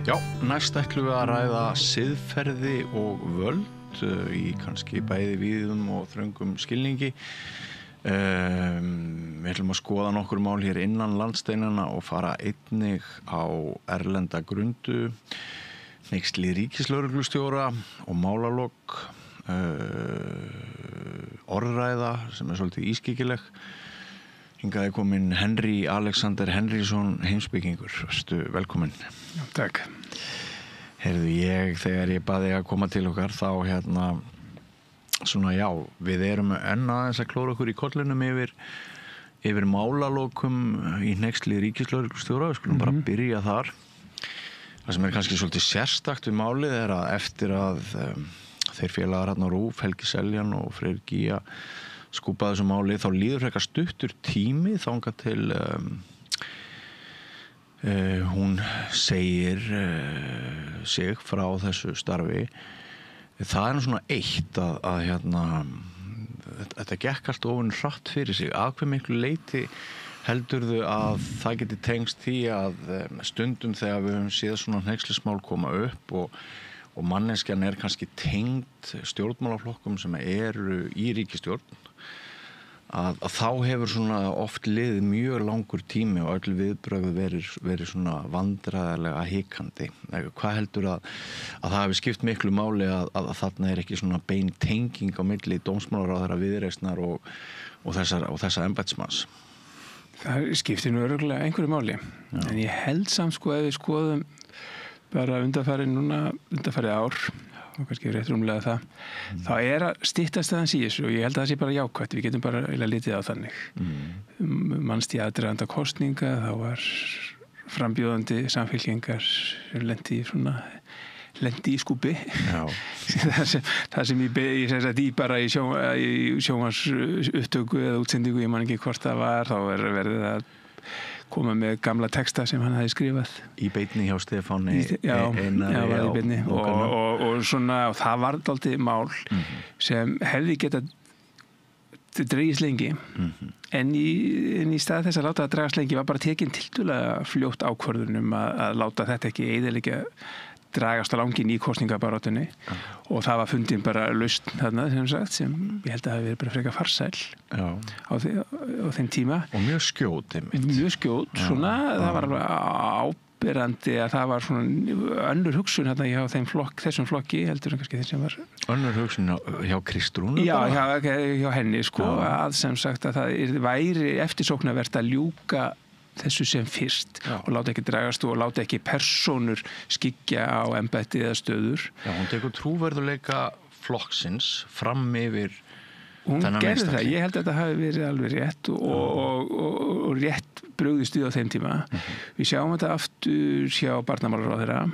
Já, næst ætlum við að ræða siðferði og völd í kannski bæði víðum og þröngum skilningi. Við ætlum að skoða nokkur mál hér innan landsteinana og fara einnig á erlenda grundu, hneyksli ríkislögreglustjóra og málalok, orðræða sem svolítið ískyggileg. Hingað komin Henry Alexander Henrysson, heimspekingur. Vertu velkominn. Já, takk. Heyrðu, þegar ég baði að koma til okkar, þá svona já, við erum enn aðeins að klóra okkur í kollinum yfir málalokum í hneyksli ríkislögreglustjóra. Við skulum bara byrja þar. Það sem kannski svolítið sérstakt við málið að eftir að þeir félagar hérna RÚV, Helgi Seljan og Freyr Gígja skúpaði þessu máli, þá líður frekar stuttur tími þangað til hún segir sig frá þessu starfi. Það nú svona eitt að þetta gekk allt ofan hratt fyrir sig. Að hve miklu leyti heldurðu að það geti tengst því að stundum þegar við höfum séð svona hneykslismál koma upp og manneskjan kannski tengd stjórnmálaflokkum sem eru í ríkisstjórn, að þá hefur svona oft liðið mjög langur tími og öll viðbrögð verið svona vandræðarlega hikandi. Hvað heldur að það hafi skipt miklu máli að þarna ekki svona bein tenging á milli dómsmálaráðherra Viðreisnar og þessa embættismanns? Það skiptir nú örugglega einhverju máli. Já. En ég held samt ef við skoðum bara undanfarið ár og kannski rétt rúmlega það, þá að styttast aðeins í þessu og ég held að það sé bara jákvætt, við getum bara litið á þannig. Manst í aðdraganda kosninga, þá var frambjóðandi samfylkingar lendi í skúbi. það sem ég segi bara í sjónvars upptöku eða útsendingu, ég man ekki hvort það var, þá verið að koma með gamla texta sem hann hafði skrifað í beinni hjá Stefáni. Var í beinni og það var dálítið mál sem hefði getað dregist lengi en í stað þess að láta það dragast lengi var bara tekin tiltölulega fljótt ákvörðun að láta þetta ekki eyðileggja dragast á langinn í kosningabaráttunni og það var fundin bara lausn þarna sem ég held að hafi verið bara frekar farsæl á þeim tíma. Og mjög skjót. Mjög skjót, það var alveg áberandi að það var svona önnur hugsun hérna hjá þessum flokki heldur en kannski þeim sem var. Önnur hugsun hjá Kristrúnu? Já, hjá henni að sem sagt að það væri eftirsóknarvert að ljúka þessu sem fyrst og láta ekki dragast og láta ekki persónur skyggja á embætti eða stöður. Já, hún tekur trúverðuleika flokksins fram yfir hún gerði það, ég held að þetta hafi verið alveg rétt og rétt brugðist við á þeim tíma. Við sjáum þetta aftur hjá barnamálaráðherra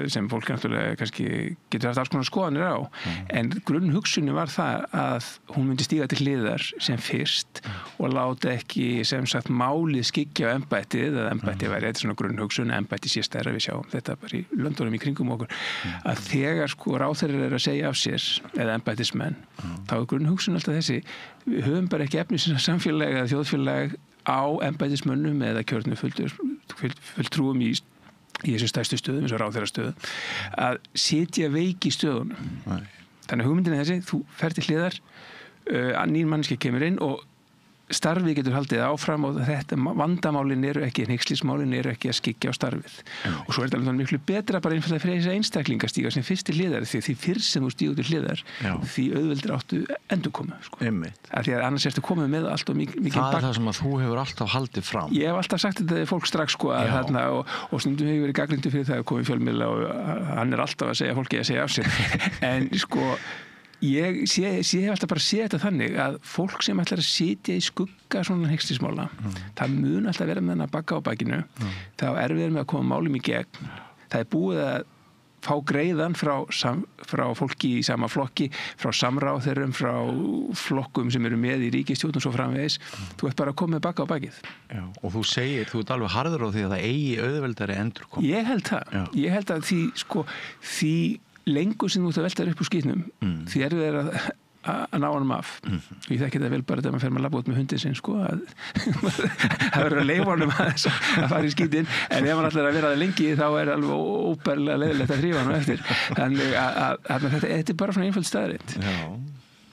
sem fólk náttúrulega kannski getur haft alls konar skoðanir á en grunnhugsunni var það að hún myndi stíga til hliðar sem fyrst og láta ekki sem sagt málið skyggja á embættið eða embættið væri eitthvað svona grunnhugsun embættið sé stærra, við sjáum þetta bara í löndunum í kringum okkur að þegar ráðherrar að segja af sér eða embættismenn þá grunnhugsun alltaf þessi við höfum bara ekki efni sem samfélag eða þjóðfélag á embættismönnum eða kjörnu fulltrúum í þessu stærstu stöðum, eins og ráðherrastöðum, að setja veik í stöðunum. Þannig að hugmyndin þessi, þú fer til hliðar, nýr manneskja kemur inn og starfið getur haldið áfram og þetta vandamálin ekki, hneykslismálin ekki að skyggja á starfið. Og svo þetta alveg miklu betra bara einfallega fyrir þess að einstaklinga stíga sem fyrst til hliðar því fyrr sem þú stígur til hliðar því auðveldir áttu endurkomu. Því að annars ertu komið með allt og mikið það það sem að þú hefur alltaf haldið fram. Ég hef alltaf sagt þetta fólk strax að þarna og stundum hefur verið gagnrýndur fyrir það að koma í fjölmiðla og hann alltaf að segja fólki að segja af sér. En ég hef alltaf bara séð þetta þannig að fólk sem ætlar að sitja í skugga svona hneykslismála, það mun alltaf vera með hann að bakka á bakinu, þá við með að koma málum í gegn. Það búið að fá greiðan frá fólki í sama flokki, frá samráðherrum, frá flokkum sem eru með í ríkisstjórn og svo framvegis. Þú ert bara að koma með bakka á bakið. Já, og þú ert alveg harður á því að það eigi auðveldari endurkoma. Ég held það. Ég held að því lengur sem þú ert að velta upp úr skýtnum því að ná honum af og ég þekki þetta vel bara þegar maður fer með labba út með hundin sinn sko að það verður að leyfa honum að fara í skítinn en ef hann ætlar að vera það lengi þá alveg óbærilega leiðilegt að þrífa hann eftir þannig að þetta bara svona einföld staðreynd.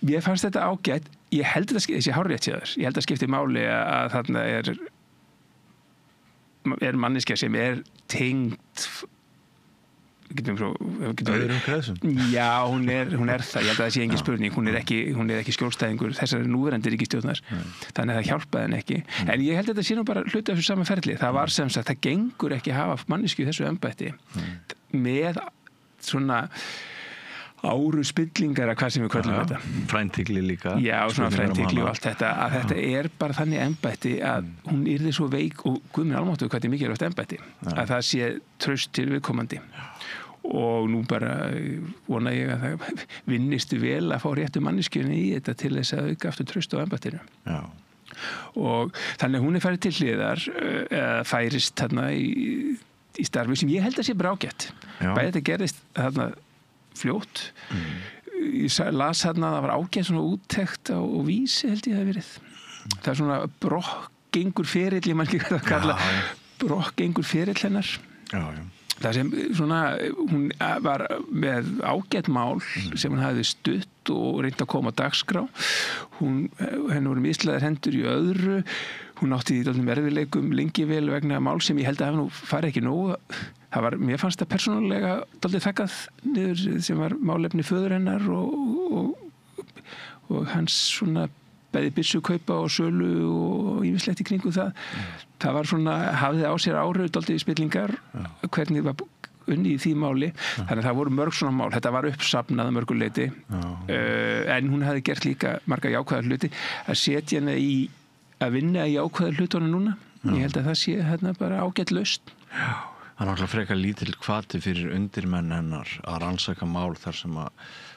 Ég fannst þetta ágætt, ég held þessi hárrétt hjá þér, ég held að skipti máli að þarna manneskja sem tengd öðrum kreðsum. Já, hún er það, ég held að það sé engin spurning, hún er ekki skjólstæðingur þessari núverandi ríkisstjórnar þannig að það hjálpaði henni ekki en ég held að þetta sé nú bara hluti af þessu sama ferli það var sem sagt, það gengur ekki að hafa manneskju í þessu embætti með svona áru spillingar að hvað sem við köllum þetta fræntigli líka já, svona fræntigli og allt þetta að þetta bara þannig embætti að hún yrði svo veik og guð minn almáttugur hvað þetta er mikilvægt embætti að það sé traust til viðkomandi og nú bara vona ég að það vinnistu vel að fá réttu manneskjunni í þetta til þess að auka aftur traust á embættinu og þannig hún farið til hliðar færist þarna í starfi sem ég held að sé bara ágætt bæði þetta gerðist þarna fljótt ég las þarna að það var ágætt svona úttekt á Vísi held ég það verið það svona brokkgengur ferill ég man ekki hvað það kalla brokkgengur ferill hennar það sem svona hún var með ágætt mál sem hún hafði stutt og reynt að koma á dagskrá henni voru mislaðar hendur í öðru hún átti í dálítið erfiðleikum lengi vel vegna mál sem ég held að hafa nú farið ekki nógu mér fannst það persónulega dálítið þakkað niður sem var málefni föður hennar og hans svona bæði byssukaupa og sölu og ýmislegt í kringum það var svona, hafði á sér áhrif dálítið spillingar hvernig var unnið í því máli þannig að það voru mörg svona mál, þetta var uppsafnað að mörgu leyti en hún hafði gert líka marga jákvæða hluti að setja hana í að vinna í jákvæða hlutunum núna ég held að það sé hérna bara ágætt lausn Það er náttúrulega frekar lítill hvati fyrir undirmenn hennar að rannsaka mál þar sem að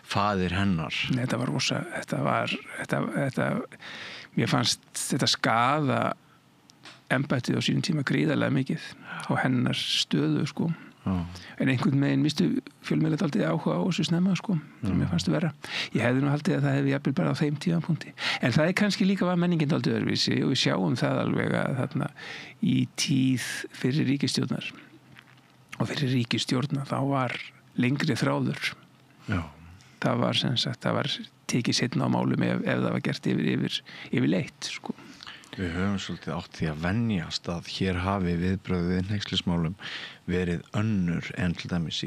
faðir hennar. Þetta var rosa, mér fannst þetta skaða embættið á sínum tíma gríðarlega mikið á hennar stöðu sko. En einhvern veginn mistu fjölmiðlar dálítið áhuga á þessu snemma sko, sem mér fannst vera. Ég hefði nú haldið að það hefði jafnvel bara á þeim tímapunkti. En það er kannski líka var menningin dálítið öðruvísi og við sjáum það alveg að þarna í tíð fyrir ríkisstjórnar og fyrir ríkisstjórna þá var lengri þráður. Já. Það var sem sagt, það var tekið seinna á málum ef það var gert yfir leitt sko. Við höfum svolítið átt því að venjast að hér hafi viðbrögð við hneykslismálum verið önnur en til dæmis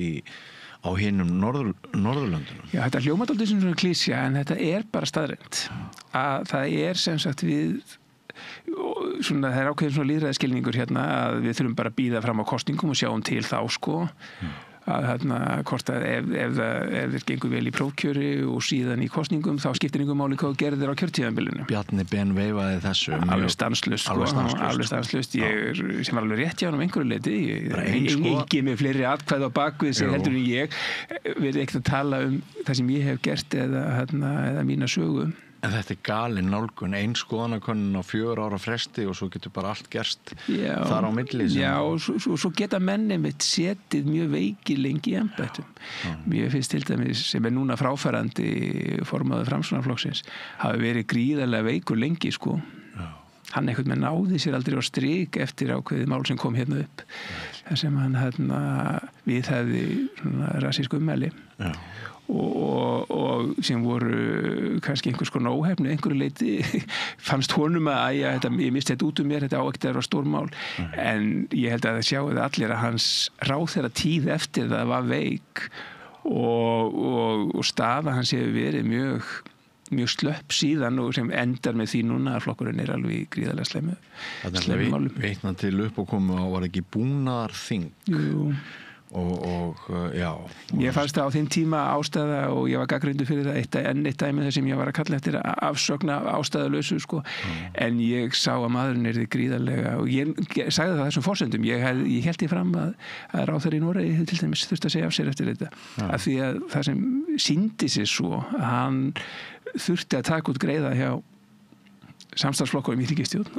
á hinum Norðurlöndunum. Já, þetta hljómar dálítið sem svona klísja en þetta er bara staðreynd. Að það er sem sagt svona, það er ákveðin svona lýðræðisskilningur hérna að við þurfum bara að bíða fram á kosningum og sjáum til þá sko. Að þarna hvort að ef þeir gengur vel í prófkjöri og síðan í kosningum þá skiptir einhver máli hvað gerðir á kjörtíðanbylunu. Bjarni Ben veifaði þessu alveg stanslaust sko, alveg stanslaust sem var alveg rétt hjá hann einhverju leyti ekki með fleiri atkvæð á bakvið sem heldur en ég verið ekkert að tala það sem ég hef gert eða mína sögu. En þetta galin nálgun, skoðanakönnun á 4 ára fresti og svo getur bara allt gerst þar á milli. Já, og svo geta menni mitt setið mjög veikir lengi í embættum. Mér finnst til dæmis sem núna fráfarandi formaður Framsóknarflokksins hafi verið gríðarlega veikur lengi sko. Hann einhvern veginn náði sér aldrei á strik eftir ákveðið mál sem kom hérna upp. Það sem hann viðhafði rasísk ummæli. Já. Og sem voru kannski einhvers konar óhefni einhverju leyti fannst honum að ég misti þetta út mér þetta á ekkert að vera stórmál en ég held að það sjáu allir að hans ráðherra tíð eftir það var veik og staða hans hefur verið mjög slöpp síðan og sem endar með því núna að flokkurinn er alveg gríðarlega slemmu málum. Veitna til uppákomu á var ekki búnaðarþing. Jú. Og já. Ég fannst það á þeim tíma ástæða og ég var gagnrýndur fyrir það eitt dæmi þar sem ég var að kalla eftir afsögna ástæðulausu sko. En ég sá að maðurinn yrði gríðarlega og ég sagði það þessum forsendum ég held í fram að ráðherra í Noregi til dæmis þurfti að segja af sér eftir þetta af því að það sem sýndi sig svo að hann þurfti að taka út greiða hjá samstarfsflokkurum í ríkisstjórn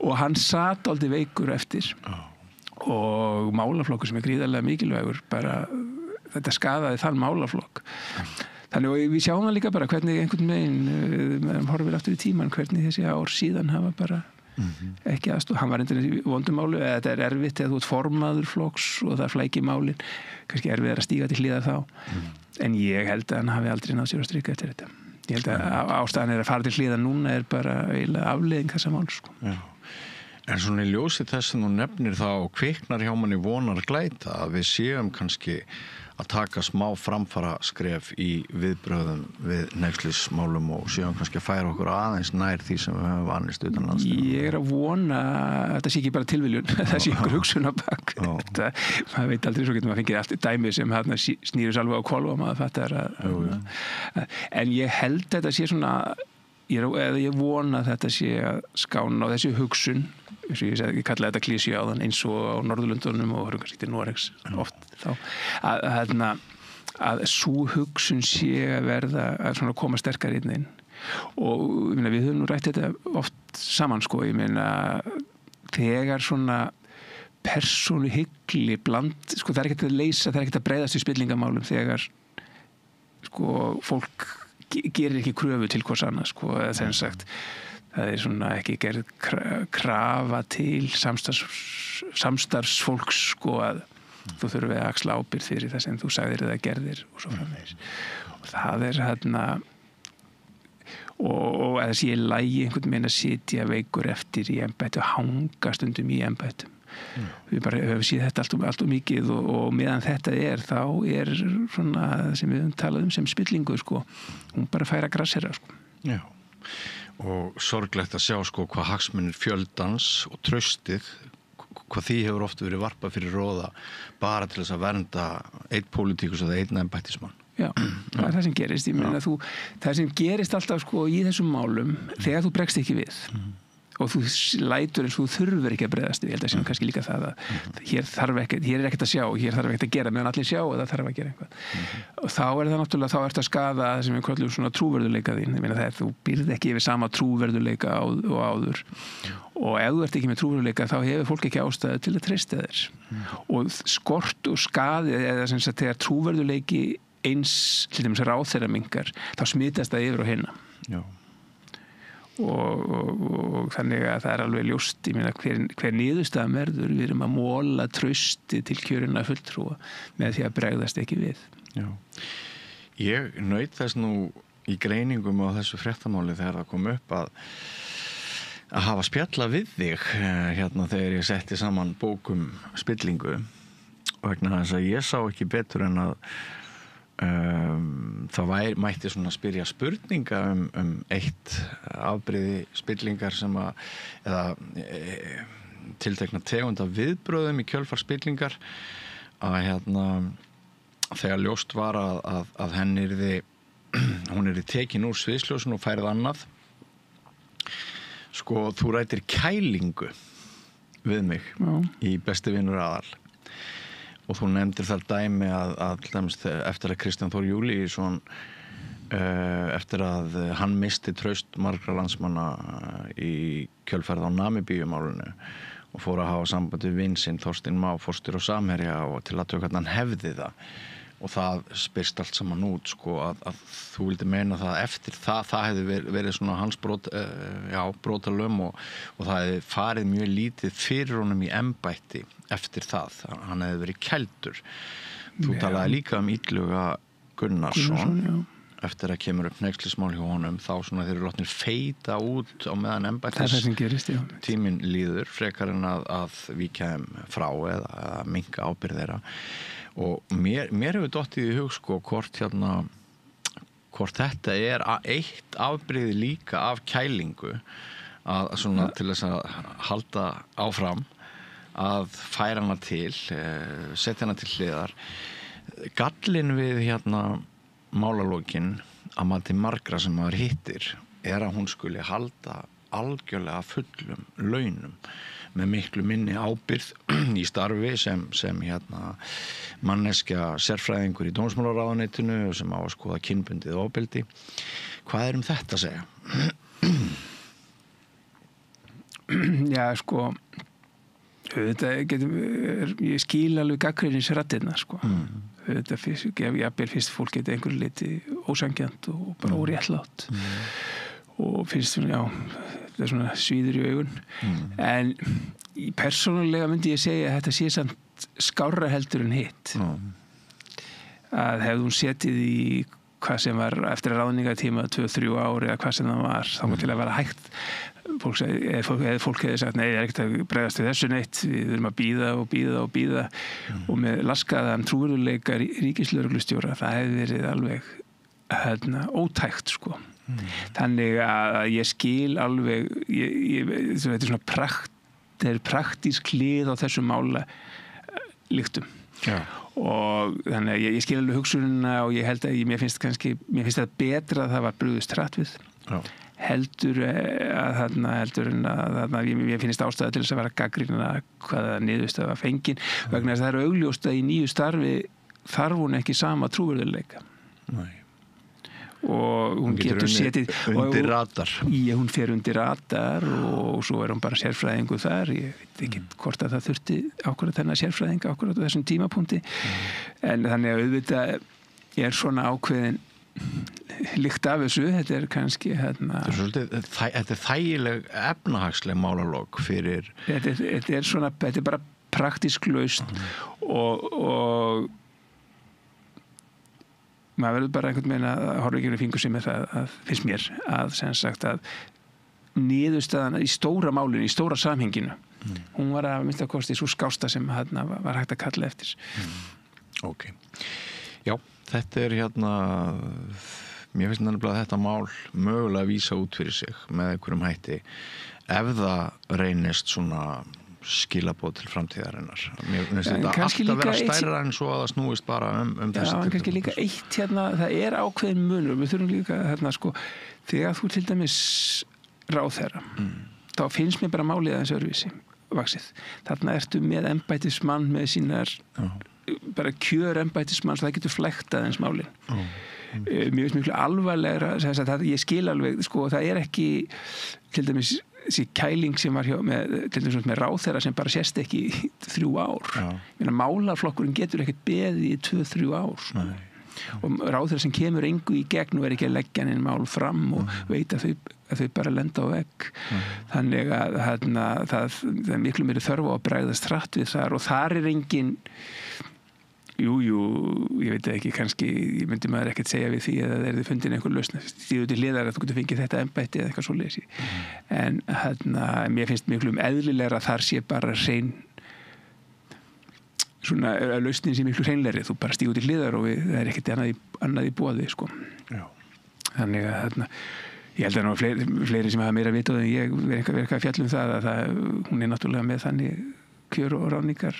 og hann sat aldrei veikur eftir og málaflokkur sem gríðarlega mikilvægur bara þetta skaðaði þann málaflokk Þannig og við sjáum það líka bara hvernig einhvern veginn horfir aftur í tíman hvernig þessi ár síðan hafa bara ekki aðstoð, hann var endur í vondumálu eða þetta erfitt eða þú ert formaður flokks og það flækir málin kannski erfið að stíga til hliðar þá en ég held að hann hafi aldrei náð sér að strika eftir þetta. Ég held að ástæðan að fara til hliðar núna bara eiginlega afleiðing þessa máls sko. Já. En svona í ljósi þess að þú nefnir þá kviknar hjá manni vonar glæta að við séum kannski að taka smá framfara skref í viðbröðum við hneykslismálum og séum kannski að færa okkur aðeins nær því sem við höfum vanist utan landsins. Ég að vona að þetta sé ekki bara tilviljun, það sé ykkur hugsun á bak. Maður veit aldrei svo getur maður fengið allt dæmi sem snýrus alveg á hvolf og maður fattar en ég held þetta sé svona ég vona að þetta sé að skána á þessi hugsun eins og ég kalla þetta klísju á þann eins og á Norðurlöndunum og kannski til Noregs oft þá að sú hugsun sé að verða að svona koma sterkar inn og við höfum nú rætt þetta oft saman sko, ég meina þegar svona persónuhyggli bland sko það er ekkert að leysa, það er ekkert að bregðast í spillingamálum þegar sko fólk gerir ekki kröfu til hvers annars sko, eða sem sagt það er svona ekki gerð krafa til samstarfsfólks sko að þú þurfir að axla ábyrgð fyrir það sem þú sagðir eða gerðir og svo framvegis og það er og að það sé lægi einhvern veginn að sitja veikur eftir í embætti og hanga stundum í embættum við bara höfum séð þetta allt og mikið og meðan þetta þá er svona sem við höfum talað sem spillingu sko, hún bara fær að grassera sko. Já, og sorglegt að sjá sko hvað hagsmunir fjöldans og traustið hvað því hefur oft verið varpað fyrir róða bara til þess að vernda einn pólitíkus eða einn embættismann. Já, það er það sem gerist ég meina það sem gerist alltaf sko í þessum málum þegar þú bregst ekki við og þú lætur eins og þú þurfur ekki að bregðast við, ég held að sem kannski líka það að hér er ekkert að sjá, hér þarf ekkert að gera meðan allir sjá og það þarf að gera eitthvað og þá er það náttúrulega, þá ert að skaða það sem við kallum svona trúverðuleika þín ég meina það þú býrð ekki yfir sama trúverðuleika og áður og ef þú ert ekki með trúverðuleika þá hefur fólk ekki ástæðu til að treysta þér og skort og skaði eða sem sagt þegar trúverðuleiki eins til dæmis ráðherra minnkar þá smitast það yfir á hina. Já. Og þannig að það er alveg ljóst ég meina hver niðurstaðan verður við erum að móla trausti til kjörinna fulltrúa með því að bregðast ekki við. Já. Ég naut þess nú í greiningum á þessu fréttamáli þegar það kom upp að hafa spjalla við þig hérna þegar ég setti saman bókum spillingu vegna þess að ég sá ekki betur en að það mætti svona spyrja spurninga eitt afbrigði spillingar sem eða tiltekna tegunda viðbröðum í kjölfar spillingar að hérna þegar ljóst var að hún yrði tekin úr sviðsljósun og færið annað sko þú rætir kælingu við mig í Besti vinur aðal og þú nefndir þar dæmi að eftir að Kristján Þór Júlíusson eftir að hann misti traust margra landsmanna í kjölferð á Namibíumálinu og fór að hafa sambandi við vin sinn Þorstein Má forstjóri og Samherja og til að tökja hann hefði það og það spyrst allt saman út sko að þú vildi meina það eftir það hefði verið svona hans brotalöm og það hefði farið mjög lítið fyrir honum í embætti eftir það, hann hefði verið kældur. Þú talaði líka Illuga Gunnarsson eftir að kemur upp hneykslismál hjá honum þá svona þeir eru látnir feita út á meðan embættis tíminn líður frekar en að víkja þeim frá eða minnka ábyrgð þeirra og mér hefur dottið í hug sko hvort þetta er eitt afbrigði líka af kælingu að svona til þess að halda áfram að færa hana til setja hana til hliðar gallinn við málalókin að mati margra sem maður hittir er að hún skuli halda algjörlega fullum launum með miklu minni ábyrgð í starfi sem manneskja sérfræðingur í dómsmálaráðuneytinu sem á að skoða kynbundið ofbeldi. Hvað er þetta að segja? Já, sko Ég skil alveg gagnrýnisraddirnar sko. Jafnvel fyrst fólk geti einhverju liti ósangjant og bara óréttlátt og finnst svona, það svona svíður í augun en persónulega myndi ég segja að þetta sé samt skárra heldur en hitt að hefði hún setið í hvað sem var eftir ráðningatíma 2-3 ári eða hvað sem það var þá til að vera hægt fólk hefði sagt nei, það er ekkert að bregðast við þessu neitt við þurfum að bíða og með laskaðan trúverðuleika ríkislögreglustjóra það hefði verið alveg ótækt sko þannig að ég skil alveg þetta er svona praktísk hlið á þessu mála lyktum og þannig að ég skil alveg hugsunina og ég held að mér finnst það betra að það var brugðist hratt við heldur en að mér finnst ástæða til þess að vera gagnrýna hvaða niðurstaða var fengin vegna þess að það er augljóst að í nýju starfi þarf hún ekki sama trúverðuleika og hún getur setið undir radar hún fer undir radar og svo er hún bara sérfræðingu þar ég veit ekki hvort að það þurfti ákvörða þennan sérfræðinga ákvörða á þessum tímapunkti en þannig að auðvitað er svona ákveðin lykt af þessu þetta er kannski þetta er þægileg efnahagsleg málalok fyrir þetta er bara praktísk lausn og maður verður bara einhvern veginn að horfa ekki fingur sig með það að finnst mér að sem sagt að niðurstaðan í stóra málinu, í stóra samhenginu hún var að minnsta kosti svo skásta sem var hægt að kalla eftir Ok, já þetta er mér finnst nefnilega að þetta mál mögulega að vísa út fyrir sig með einhverjum hætti ef það reynist svona skilaboð til framtíðarinnar mér finnst þetta alltaf að vera stærra en svo að það snúist bara þessi en kannski líka eitt það er ákveðin munur við þurfum líka sko, þegar þú til dæmis ráðherra þá finnst mér bara málið aðeins öðruvísi vaxið, þarna ertu með embættismann með sínar bara kjör embættismann svo það getur flæktað eins málin mér finnst miklu alvarlegra ég skil alveg, sko, það er ekki til dæmis þessi kæling sem var til dæmis með ráðherra sem bara sést ekki í 3 ár málaflokkurinn getur ekkert beðið í 2-3 ár og ráðherra sem kemur engu í gegn og er ekki að leggja henni mál fram og veit að þau bara lenda á vegg þannig að það er miklu meiri þörf á að bregðast hratt við þar og þar er engin Jú, ég veit ekki, kannski ég myndi maður ekkert segja við því að það er fundin einhver lausn stíðu til hliðar að þú getur fengið þetta embætti eða eitthvað svoleiðis en mér finnst miklu eðlilegra að þar sé bara hrein svona lausnin sé miklu hreinlegri þú bara stíðu til hliðar og það er ekkert annað í boði sko. Þannig að ég held að ná fleiri sem hafa meira vitað en ég verið eitthvað að fjalla það að hún er náttúrulega með þannig kjör og ráðningar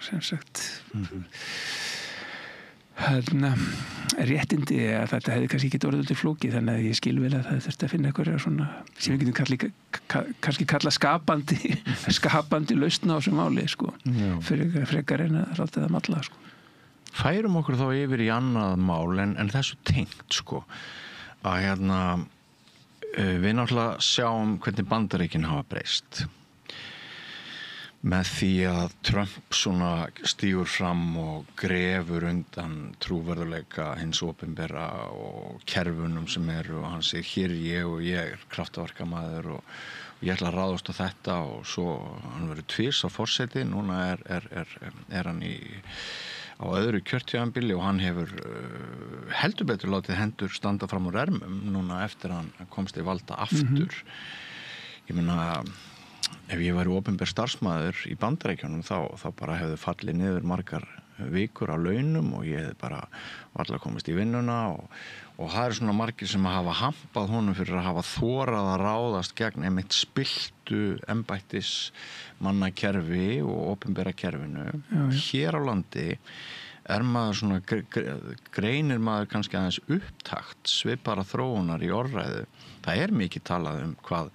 sem sagt réttindi að þetta hefði kannski ekki orðið til flóki þannig að ég skil vel að það þurfti að finna eitthvað svona sem við getum kannski kalla skapandi lausn á þessu máli sko frekar en að ráta það malla sko. Færum okkur þá yfir í annað mál en þessu tengt sko að við náttúrulega sjáum hvernig Bandaríkin hafa breyst með því að Trump svona stígur fram og grefur undan trúverðuleika hins opinbera og kerfunum sem eru og hann segir hér er ég kraftaverkamaður og ég ætla að ráðast á þetta og svo hann verður tvís á forseti núna er hann á öðru kjörtímabili og hann hefur heldur betur látið hendur standa fram úr ermum núna eftir hann komst í valda aftur ég meina ef ég væri opinber starfsmaður í Bandaríkjunum þá bara hefði fallið niður margar vikur á launum og ég hefði bara varla komist í vinnuna og það eru svona margir sem hafa hampað honum fyrir að hafa þorað að ráðast gegn einmitt spilltu embættismanna kerfi og opinbera kerfinu hér á landi er maður svona greinir maður kannski aðeins upptakt svipara þróunar í orðræðu það er mikið talað hvað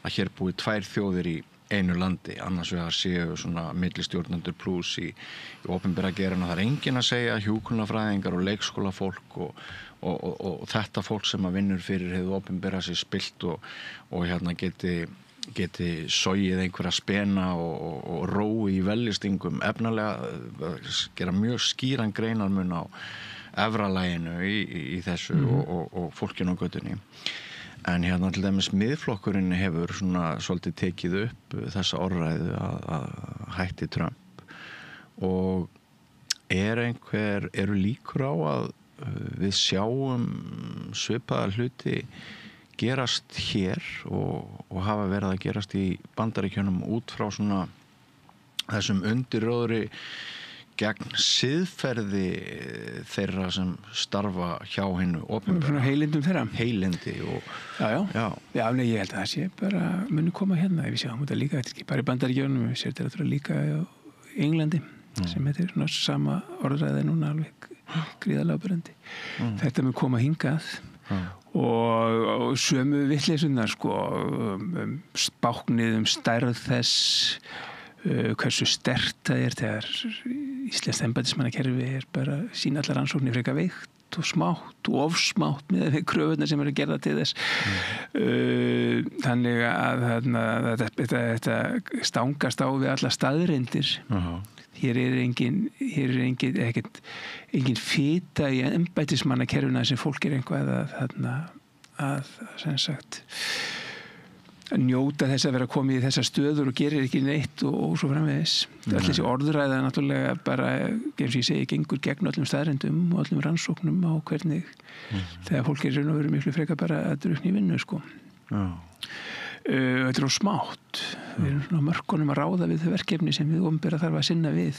að hér búi 2 þjóðir í einu landi annars vegar séu svona millistjórnendur pluss í opinbera geirinn og það er enginn að segja hjúkrunarfræðingar og leikskólafólk og þetta fólk sem að vinnur fyrir hefur opinbera sér spilt og geti geti sogið einhverja spena og rói í veljustingum efnalega, gera mjög skýran greinarmun á efralæginu í þessu og fólkinu á götunni. En hérna til dæmis Miðflokkurinn hefur svona svolítið tekið upp þessa orðræðu að hætti Trump og eru líkur á að við sjáum svipaða hluti gerast hér og hafa verið að gerast í Bandaríkjunum út frá svona þessum undirróðri gegn siðferði þeirra sem starfa hjá hinu opinbera. Svona heilindum þeirra. Heilindi og... Já, nei, ég held að það sé bara muni koma hérna. Við sjáum þetta líka, þetta er ekki bara í Bandaríkjunum, við séum þetta líka í Englandi, sem þetta er svona sama orðræði núna alveg gríðarlega áberandi. Þetta mun koma hingað og sömu vitleysurnar, sko, spáknið stærð þess, hversu sterkt það er þegar íslenskt embættismannakerfi bara sína allar rannsóknir frekar veikt og smátt og ofsmátt með kröfurnar sem eru að gera til þess. Þannig að þetta stangast á við alla staðreyndir. Hér er engin fita í embættismannakerfina sem fólk er einhvað að sem sagt að njóta þess að vera komið í þessar stöður og gerir ekki neitt og svo framvegis. Öll þessi orðræða náttúrulega bara, eins og ég segi, gengur gegn öllum staðreyndum og öllum rannsóknum á hvernig þegar fólk er raun og veru miklu frekar bara að drukkna í vinnu, sko. Þetta er smátt. Við erum svona mörkunum að ráða við þau verkefni sem við opinbera þarf að sinna við,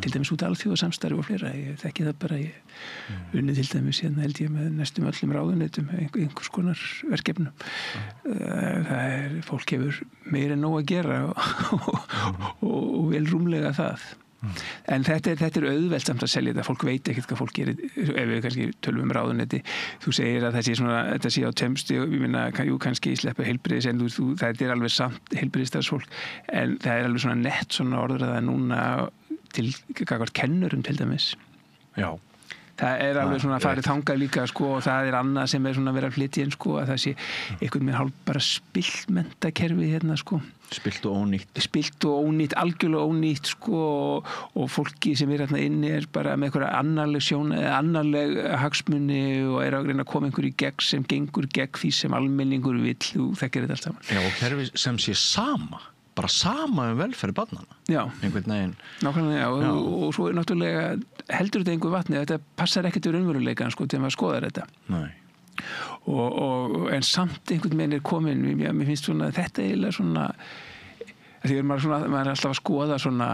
til dæmis út alþjóðasamstarfi og fleira. Ég þekki það bara, ég unni til dæmis hérna held ég með næstum öllum ráðuneytum einhvers konar verkefnum. Fólk hefur meira en nóg að gera og vel rúmlega það. En þetta er auðvelt samt að selja þetta, fólk veit ekkert hvað fólk gerir, ef við kannski tölum ráðuneyti, þú segir að þetta sé á tveimsti, ég minna, kannski sleppa heilbrigðis, en það er alveg samt heilbrigðisstarfsfólk, en það er alveg svona nett svona orðræða núna til gagnvart kennurum til dæmis. Já. Það er alveg svona farið þangað líka, sko, og það er annað sem er svona að vera að flytja inn, sko, að það sé einhvern veginn hálf bara spillt menntakerfi hérna, sko. Spillt og ónýtt, algjörlega ónýtt, sko, og fólki sem er hérna inni er bara með einhverja annarleg hagsmuni og er að reyna að koma einhverju í gegn sem gengur gegn því sem almenningur vill, þú þekkir þetta allt saman. Já, og kerfi sem sé bara sama velferð barnanna. Já. Einhvern veginn. Nákvæmlega, og svo er náttúrulega heldur þetta einhver vatni, þetta passar ekkert við raunveruleikann, sko, til maður skoðar þetta. Nei. En samt einhvern veginn er komin, mér finnst svona, þetta eiginlega svona, því maður er alltaf að skoða svona,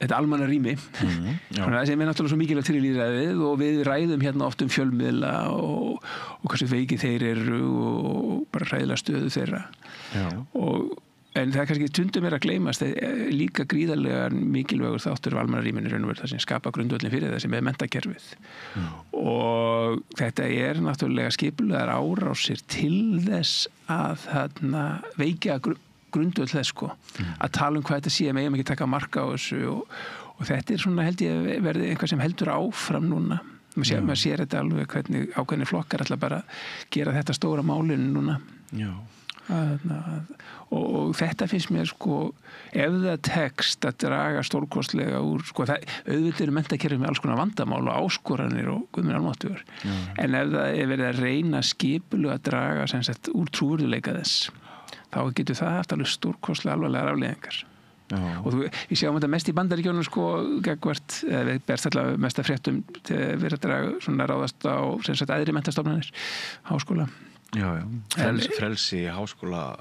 þetta almanna rými, svona, sem er náttúrulega svo mikilvægt til í lýðræðið og við ræðum hérna oft fjölmiðla og hversu veikið þeir eru og bara hræðilega stöðu þeirra. Já. En það er kannski stundum að gleymast líka gríðarlega mikilvægur þáttur af almanna rýminu raun og veru, það sem skapa grundvöllin fyrir það sem er menntakerfið. Og þetta er náttúrulega skipulegar árásir til þess að veikja grundvöll þess, sko, að tala hvað þetta sé, megum ekki taka marka á þessu og þetta er svona, held ég, verði einhvað sem heldur áfram núna. Maður sér þetta alveg hvernig ákveðnir flokkar ætla bara að gera þetta stóra málinu núna. Já. Og þetta finnst mér, sko, ef það tekst að draga stórkostlega úr, sko, auðvitað eru menntakerfið með alls konar vandamál og áskoranir og guðminn almáttugur, en ef það er verið að reyna skipulega að draga sem sagt úr trúverðuleika þess, þá getur það haft alveg stórkostlega alvarlegar afleiðingar. Og við sjáum þetta mest í Bandaríkjunum, sko, gegvart, við berst allavega mest að fréttum til að vera að draga svona ráðast á sem sagt æðri menntastofnanir, háskóla. Já. Frelsi í háskóla,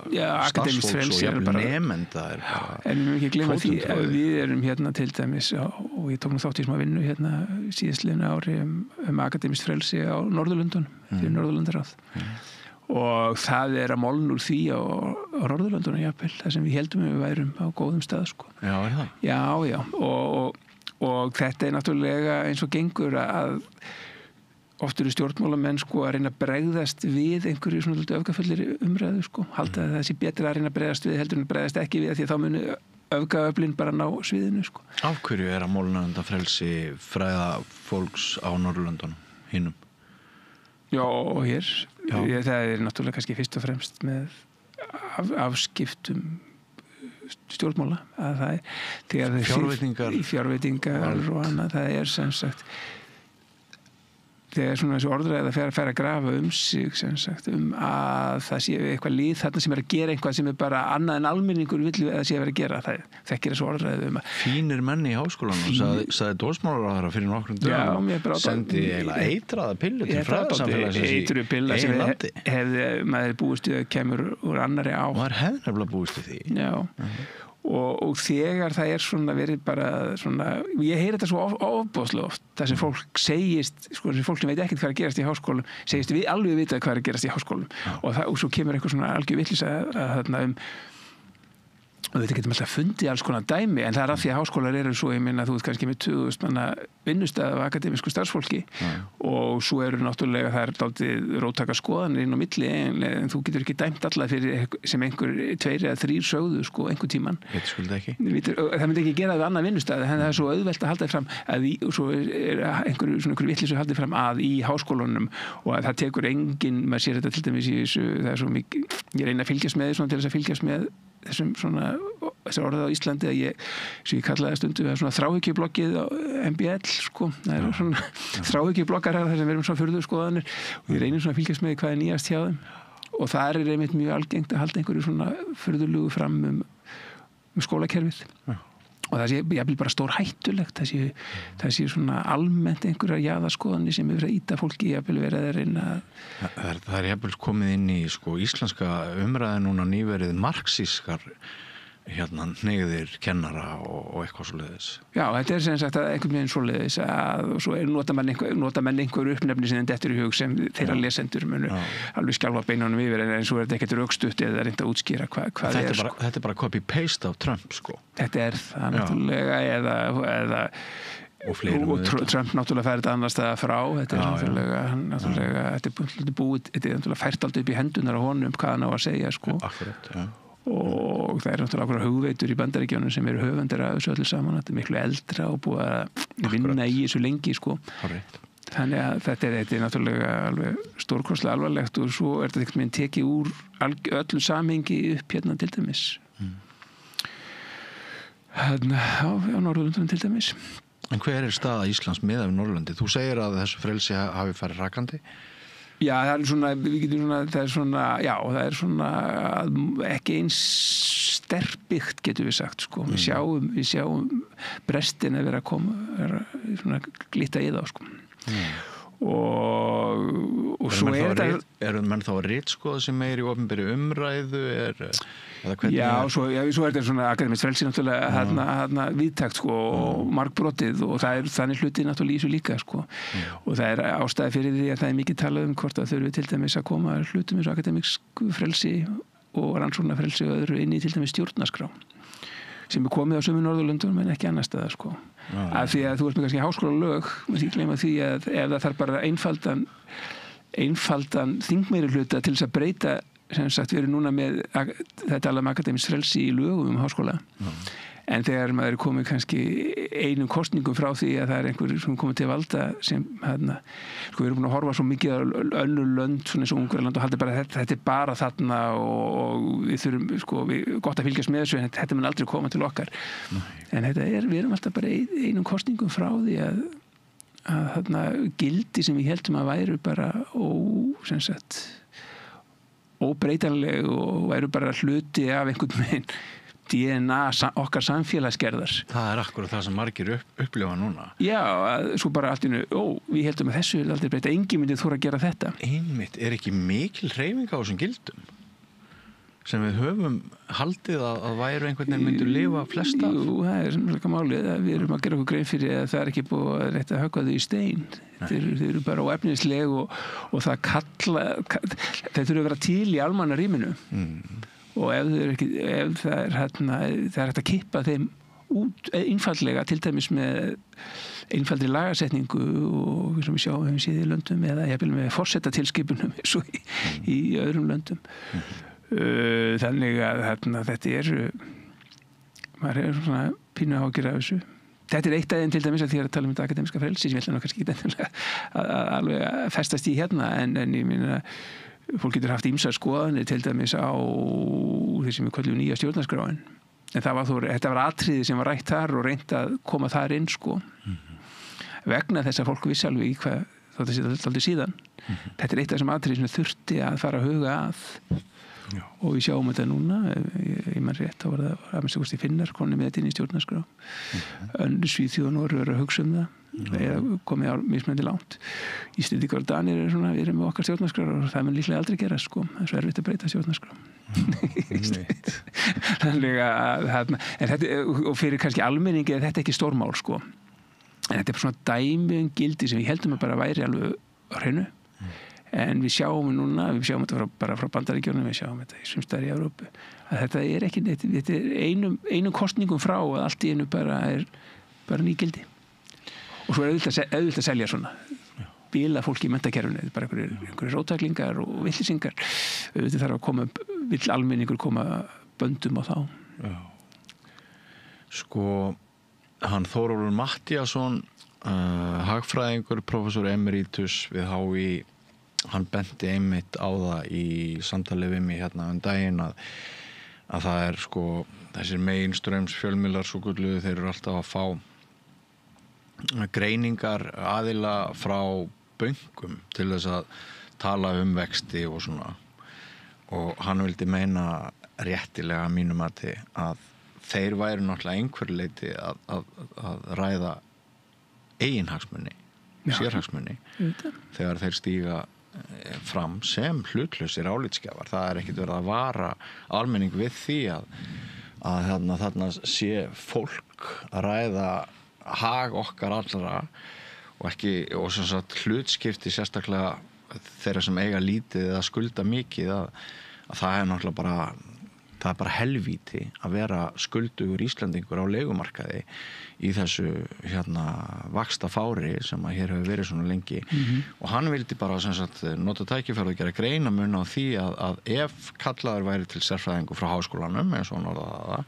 starfsfólks og nemenda er bara. En við ekki glemma því að við erum hérna til dæmis og ég tók nú þátt í smá vinnu hérna síðastliðnu ári akademískt frelsi á Norðurlöndunum, fyrir Norðurlandaráð. Og það er að molna úr því á Norðurlöndunum, jafnvel, þar sem við heldum við værum á góðum stað, sko. Já, er það? Já. Og þetta er náttúrulega eins og gengur að oft eru stjórnmálamenn, sko, að reyna að bregðast við einhverju svona öfgafullir umræðu, sko, halda að það sé betra að reyna að bregðast við heldur en að bregðast ekki við því að þá muni öfgaöflin bara ná sviðinu, sko. Af hverju er að molna undan frelsi fræða fólks á Norðurlöndunum, hinnum? Já, og hér. Það er náttúrulega kannski fyrst og fremst með afskiptum stjórnmála að það fjárveitingar og annað, það sem sagt þegar svona þessi orðræða fer að grafa sig sem sagt að það sé eitthvað lið þarna sem að gera eitthvað sem bara annað en almenningur vill að sé að vera að gera, það þekkir þessu orðræðu Fínir menni í háskólanum sagði dómsmálaráðherra fyrir nokkrum dögum sendi eiginlega eitraða pillu til fræðasamfélagsins eitruð pilla sem hefði maður búist við að kemur úr annari á maður hefði nefnilega búist við því og þegar það svona verið bara svona, ég heyri þetta svo ofboðslega oft, það sem fólk segist sko, sem fólk sem veit ekkert hvað er að gerast í háskólum segist við alveg vita hvað er að gerast í háskólum og svo kemur eitthvað svona algjör vitleysa þarna og þetta getum alltaf fundið alls konar dæmi en það af því að háskólar eru svo, ég minna þú veist kannski með 2000 manna vinnustæð af akademísku starfsfólki og svo eru náttúrulega það dálítið róttaka skoðanir inn á milli en þú getur ekki dæmt alla fyrir sem einhver 2 eða 3 sögðu sko einhver tíman það myndi ekki gera það við annað vinnustæð en það er svo auðvelt að halda fram að svo er einhver vitleysu haldið fram að í háskólunum og að það tekur enginn, maður sér þetta til dæmis í þessu, það er svo mikið, ég reyna að fylgjast með svona til þess að fylgjast með þessum svona, þessar orðið á Íslandi að ég kallaði stundu það svona þráhyggjubloggið á MBL sko, það eru svona þráhyggjubloggar þar sem verðum svona furðu skoðanir og ég reynir svona að fylgjast með hvað er nýjast hjá þeim og það er einmitt mjög algengt að halda einhverju svona furðulugu fram skólakerfið og það sé jafnvel bara stór hættulegt það sé svona almennt einhverjar jaðarskoðanir sem er verið að ýta fólki jafnvel verið að reyna Það er jafnvel komið inn í sko íslenska umræði núna nýverið marxískar hneigðir kennara og eitthvað svoleiðis. Já, þetta sem sagt að einhvern veginn svoleiðis og svo nota menn einhver uppnefni sem þetta eftir í hug sem þeirra lesendur munu alveg skjálfa beinunum yfir en svo er þetta ekkert rökstutt eða reynda að útskýra hvað þetta er sko. Þetta er bara copy-paste af Trump sko. Þetta er það náttúrulega eða og Trump náttúrulega fær þetta annars staðar frá þetta er náttúrulega þetta er náttúrulega fært aldrei upp í hendunar á honum hvað hann á að segja sko. Akkurat, og það er náttúrulega okkur hugveitur í Bandaríkjunum sem eru höfundir af þessu öllu saman þetta er miklu eldra og búið að vinna í þessu lengi sko. Þannig að þetta er náttúrulega alveg stórkostlega alvarlegt og svo er þetta einhvern veginn tekið úr öllu samhengi upp hérna til dæmis á Norðurlöndunum til dæmis En hver er staða Íslands miðað við Norðurlöndi? Þú segir að þessu frelsi hafi farið rakandi Já, það er svona ekki eins sterkbyggt getum við sagt sko. Við sjáum brestin að vera að koma svona glitta í það sko. Og svo eru menn þá að ritskoða sem meir í opinberri umræðu Já, svo er þetta svona akademískt frelsi náttúrulega hérna viðtækt sko og margbrotið og það er þannig hluti náttúrulega í þessu líka sko og það er ástæði fyrir því að það er mikið talað hvort að þurfi til dæmis að koma hlutum eins og akademískt frelsi og rannsóknarfrelsi og öðru inn í til dæmis stjórnarskrá sem er komið á sömu Norðurlöndum en ekki annars staðar sko af því að þú ert með kannski háskólalög maður ekki gleyma því að ef það þarf bara einfaldan þingmeirihluta til þess að breyta sem sagt við erum núna með þetta alveg akademískt frelsi í lögum háskóla en þegar maður er komið kannski einum kosningum frá því að það er einhver sem komið til valda sem sko við erum búin að horfa svo mikið á önnur lönd svona eins og Ungverjaland og haldi bara þetta er bara þarna og við þurfum sko gott að fylgjast með þessu en þetta mun aldrei koma til okkar en við erum alltaf bara einum kosningum frá því að þarna gildi sem við heldum að væru bara sem sagt óbreytanleg og væru bara hluti af einhvern veginn DNA okkar samfélagsgerðar. Það er akkurat það sem margir upplifa núna. Já, svo bara allt í einu, við heldum að þessu er aldrei breyta, enginn myndi þora að gera þetta. Einmitt, er ekki mikil hreyfing á þessum gildum? Sem við höfum haldið að væru einhvern veginn myndu lifa flest af? Jú, það er svona málið að við erum að gera okkur grein fyrir að það er ekki búið að rétt að höggva þau í stein. Þeir eru bara óefnisleg og það þeir þurfa að vera til í almanna rýminu. Og ef það er hægt að kippa þeim út einfaldlega til dæmis með einfaldri lagasetningu og sem við höfum séð í löndum eða jafnvel með forsetatilskipunum eins og í öðrum löndum þannig að þetta maður er svona pínu áhyggjur af þessu þetta er eitt aðeins til dæmis að því að tala um þetta akademíska frelsi sem ég ætla nú kannski ekki alveg að festast í hérna en ég meina fólk getur haft ýmsar skoðanir til dæmis á því sem við köllum nýja stjórnarskráin en þetta var atriði sem var rætt þar og reynt að koma þar inn sko vegna þess að fólk vissi alveg í hvað þetta sé aldrei síðan þetta er eitt af þessum atriði sem þurfti að fara að huga að og við sjáum þetta núna ég mann rétt, þá var það að minnst Finnar konum með þetta inn í stjórnarskrá önnur Svíþjóð og Noreg eru að hugsa um það eða komið á mismunandi langt Íslendingar og Danir eru svona, við erum með okkar stjórnarskrár og það mun líklega aldrei gerast sko það er svo erfitt að breyta stjórnarskrá þannig að þetta, og fyrir kannski almenningi er þetta ekki stórmál sko en þetta er svona dæmi gildi sem við heldum að bara væri alveg á hreinu en við sjáum þetta bara frá Bandaríkjunum, við sjáum þetta í sumstaðar í Evrópu, að þetta er ekki neitt, þetta er einum kosningum frá að allt í einu bara er bara nýgildi. Og svo er auðvitað að selja svona, bíla fólki í menntakerfinu, bara einhverjir róttæklingar og villisingar, auðvitað þarf að vill almenningur koma böndum á þá. Já. Sko, hann Þórólfur Matthíasson, hagfræðingur, prófessor emeritus við HÍ, hann benti einmitt á það í samtali við mig hérna daginn að það er sko þessir meginstraums fjölmiðlar svo gulluðu, þeir eru alltaf að fá greiningar aðila frá bönkum til þess að tala vexti og svona og hann vildi meina réttilega að mínu mati að þeir væru náttúrulega einhverju leyti að ræða eiginhagsmuni, sérhagsmuni þegar þeir stíga fram sem hlutlausir álitsgjafar. Það er ekkert verið að vara almenning við því að þarna sé fólk að ræða hag okkar allra og sem sagt hlutskipti sérstaklega þeirra sem eiga lítið eða skulda mikið að það er náttúrulega bara helvíti að vera skuldugur Íslendingur á leigumarkaði í þessu vaxta fári sem að hér hefur verið svona lengi og hann vildi bara sem sagt nota tækifæri og gera greinamun á því að ef kallaður væri til sérfræðingu frá háskólanum eins og hann orðaði það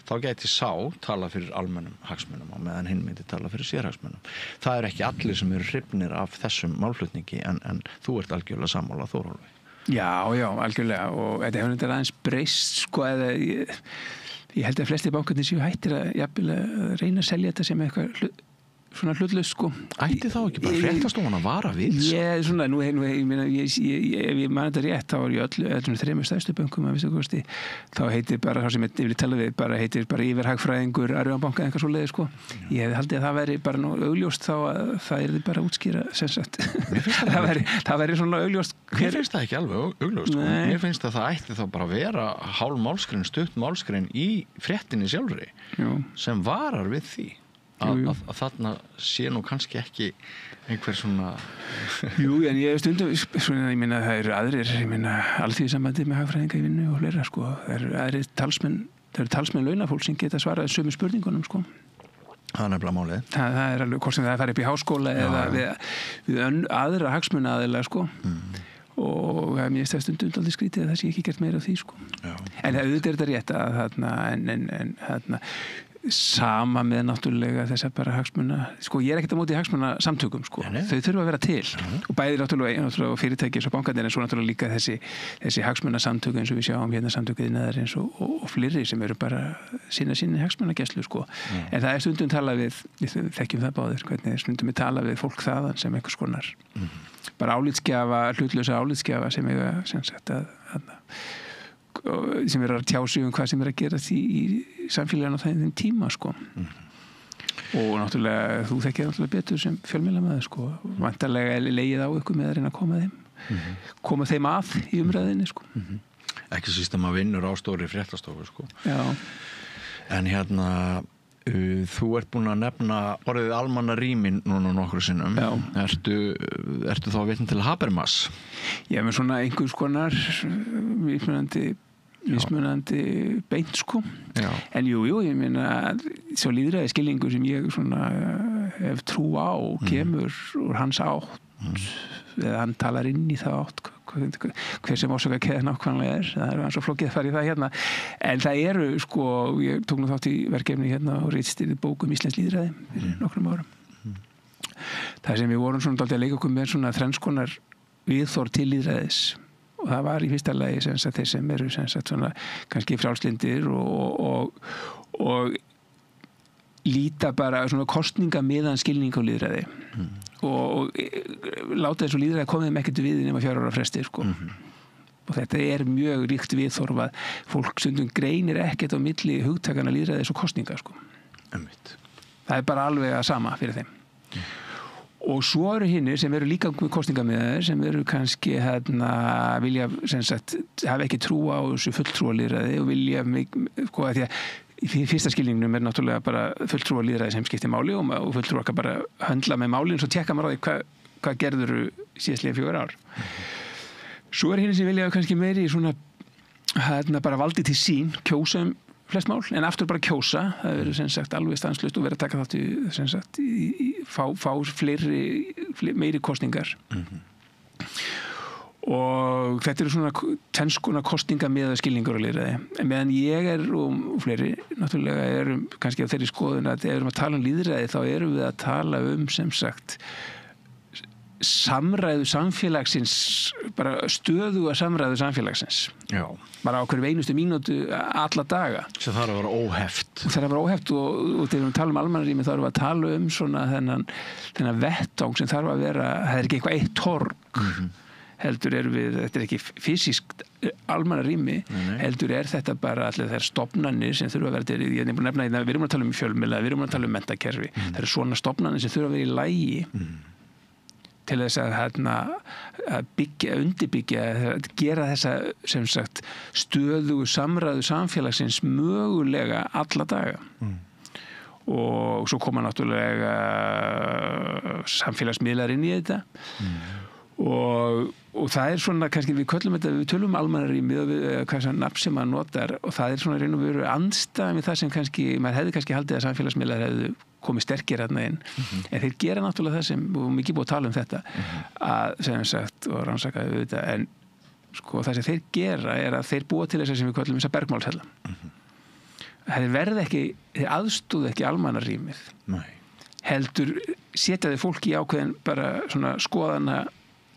þá gæti sá tala fyrir almennum hagsmunum og meðan hinn myndi tala fyrir sérhagsmunum. Það er ekki allir sem eru hrifnir af þessum málflutningi en þú ert algjörlega sammála Þórólfi. Já, algjörlega og þetta hefur þetta aðeins breyst sko eða ég held að flesti bankarnir séu hættir að reyna að selja þetta sem eitthvað svona hlutlaust sko. Ætti þá ekki bara fréttastofan að vara við? Ég svona, ég meina ef ég man þetta rétt, þá var ég öllum þremur stærstu bönkum að vissu kosti, þá heitir bara það sem ég vil tala við, bara heitir bara yfirhagfræðingur Arion banka eitthvað svo leiði sko. Ég hefði haldið að það væri bara nú augljóst þá að það yrði bara útskýra sem sagt. það væri svona augljóst. Mér finnst það ekki alveg augljóst sko. Mér finnst að það ætti þá bara að vera hálf málskrein, stutt málskrein í fréttinni sjálfri sem varar við því. Að þarna sé nú kannski ekki einhver svona Jú, en ég stundum svona, ég meina það eru aðrir, ég meina alþýðusambandi með hagfræðinga í vinnu og fleira sko, það eru talsmenn launafólk sem geta svarað sömu spurningunum sko. Það er nefnilega málið. Það er alveg hvort sem það fara upp í háskóla eða við aðra hagsmunaaðila sko. Og mér er stundum aldrei skrítið að það sé ekki gert meira af því sko. En það auðvitað er þetta rétt að þarna sama með náttúrulega þess að bara hagsmuna, sko ég er ekkert á móti hagsmuna samtökum sko, þau þurfa að vera til og bæði náttúrulega fyrirtæki eins og bankarnir en svo náttúrulega líka þessi hagsmuna samtöku eins og við sjáum hérna samtökuð neðar eins og fleiri sem eru bara sinni hagsmunagæslu sko, en það er stundum talað við þekkjum það báðir, hvernig stundum við talað við fólk þaðan sem einhvers konar bara álitsgjafa, hlutlausa álitsgjafa sem eiga sem sagt sem er að tjá sig hvað sem er að gera því í samfélaginu á þeim tíma sko. Og náttúrulega þú þekkir náttúrulega betur sem fjölmiðlamaður sko, vantarlega legið á ykkur með að reyna að koma þeim að í umræðinni sko. Ekki síst að maður vinnur á stóri fréttastofu sko. Já. En þú ert búin að nefna orðið almannarýmin núna nokkru sinnum. Ertu þá vitni til Habermas? Ég með svona einhvers konar mismunandi beint sko. En jú, ég meina svo lýðræði skilningur sem ég svona hef trú á kemur úr hans átt eða hann talar inn í það átt hver sem ásaka keðan nákvæmlega það er svo flókið að fara í það hérna en það eru sko, ég tók nú þátt í verkefni hérna og ritstýrði bók íslensk lýðræði fyrir nokkrum árum það sem við vorum svona dálítið að leika okkur með svona þrenns konar viðþorf til lýðræðis og það var í fyrsta lagi sem sagt, þeir sem eru sem sagt, svona, kannski frjálslyndir og líta bara svona kostningamiðan skilning á lýðræði og láta þessu lýðræði komið með ekkert við nema 4 ára fresti sko. Og þetta er mjög ríkt viðhorf að fólk stundum greinir ekkert á milli hugtakana lýðræðis og kosninga sko. Það er bara alveg að sama fyrir þeim. Og svo eru hinnir sem eru líka kosningamiðaðir sem eru kannski vilja sem sagt hafa ekki trú á þessu fulltrúalýðræði og vilja sko að því að í fyrsta skilningnum er náttúrulega bara fulltrúalýðræði sem skiptir máli og fulltrúar kann bara höndla með málin svo tekka maður á því hvað gerður síðastliðin 4 ár. Svo er hinnir sem vilja kannski meiri svona bara valdi til sín, kjósa flest mál, en aftur bara kjósa, það verður sem sagt alveg stanslaust og verður að taka þátt í sem sagt fá meiri kosningar. Og þetta eru svona tvenskona kosninga með skilningur og lýðræði. En meðan ég og fleiri náttúrulega erum kannski á þeirri skoðun að ef við erum að tala lýðræði þá erum við að tala sem sagt samræðu samfélagsins, bara stöðuga samræðu samfélagsins. Já. Bara á hverju einustu mínútu alla daga. Sem þarf að vera óheft. Það þarf að vera óheft og þegar við talum almannarými þá erum við að tala svona þennan vettvang sem þarf að vera, það er ekki eitthvað eitt torg. Heldur þetta er ekki fysiskt almannarými, heldur þetta bara allir þær stofnanir sem þurfa að vera til, ég er búin að nefna, við erum að tala um fjölmiðla, við erum að tala um menntakerfi, það eru svona stofnanir sem þurfa að vera í lagi til þess að undirbyggja, að gera þessa sem sagt stöðugu samræðu samfélagsins mögulega alla daga. Og svo koma náttúrulega samfélagsmiðlar inn í þetta og það er svona kannski við tölum almannarými og hvað sem nafn sem maður notar og það er svona raun og veru andstæð með það sem kannski, maður hefði kannski haldið að samfélagsmiðlar hefðu komið sterkir hérna inn en þeir gera náttúrulega það sem, og mikið búið að tala um þetta að sem sagt og rannsakaðu þetta en sko það sem þeir gera er að þeir búa til þess að sem við köllum þessa bergmálshella þeir verða ekki, þeir aðstóðu ekki almannarýmið heldur setja þeir fólki í ákveðin bara svona skoðana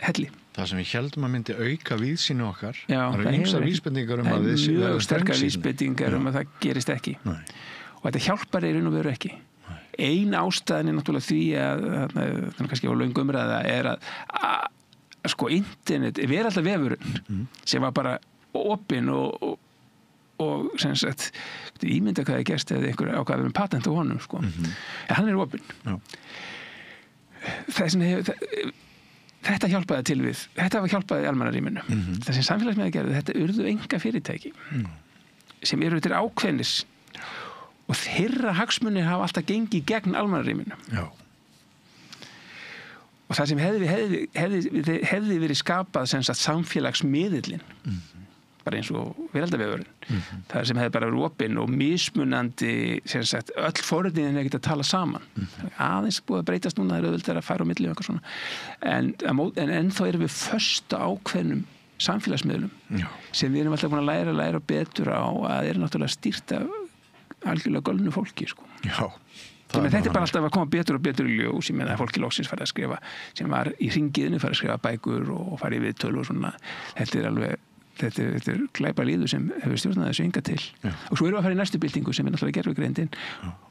helli. Það sem við heldum að myndi auka víðsýni okkar það eru ýmsar vísbendingar að við séum mjög sterkar vísbendingar að það gerist ekki og þetta hjálpar í raun og veru ekki ein ástæðan er náttúrulega því að þannig kannski á löngum umræða er að sko internet er alltaf vefurinn sem var bara opinn og sem sagt ímynda hvað er gerst eða einhver ákvað með patent á honum sko en hann er opinn þetta hjálpaði til við þetta var hjálpaði almannarýminu það sem samfélagsmiðlar gerðu, þetta urðu enga fyrirtæki sem eru til ákveðnis og þeirra hagsmunir hafa alltaf gengið gegn almannarýminu og það sem hefði verið skapað sem sagt samfélagsmiðillinn bara eins og veraldavefurinn það sem hefði bara verið opinn og mismunandi sem sagt öll forritin er ekki að tala saman aðeins búið að breytast núna það er auðvitað að færa á milli og eitthvað svona en ennþá erum við föst á ákveðnum samfélagsmiðlum sem við erum alltaf búin að læra betur á að er náttúrulega stýrt af algjörlega gölnu fólki sko. Þetta er bara alltaf að koma betur og betur í ljós ég meina að fólki loksins farið að skrifa sem var í hringiðinu farið að skrifa bækur og farið í viðtöl og svona þetta er alveg þetta er glæpa líður sem hefur stjórnað þessu enga til og svo erum við að fara í næstu byltingu sem er náttúrulega gervigreindin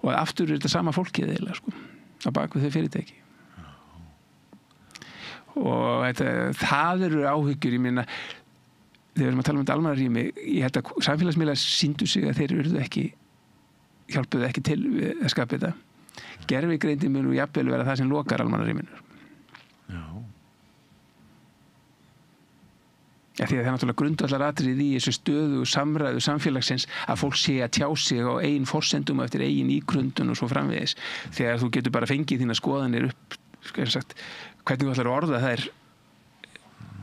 og aftur er þetta sama fólkið eða sko á bak við þau fyrirtæki og það eru áhyggjur ég meina þegar við erum að tala um þetta almannarými ég held að samfélagsmiðlar sýndu sig að þeir hjálpuðu ekki til að skapa þetta gervigreindin mun jafnvel vera það sem lokar almannarýminu því að það er náttúrulega grundvallaratriði í þessu stöðu samræðu samfélagsins að fólk sé að tjá sig á eigin forsendum eftir eigin ígrundun og svo framvegis þegar þú getur bara fengið þína skoðanir upp sagt, hvernig þú ætlar að orða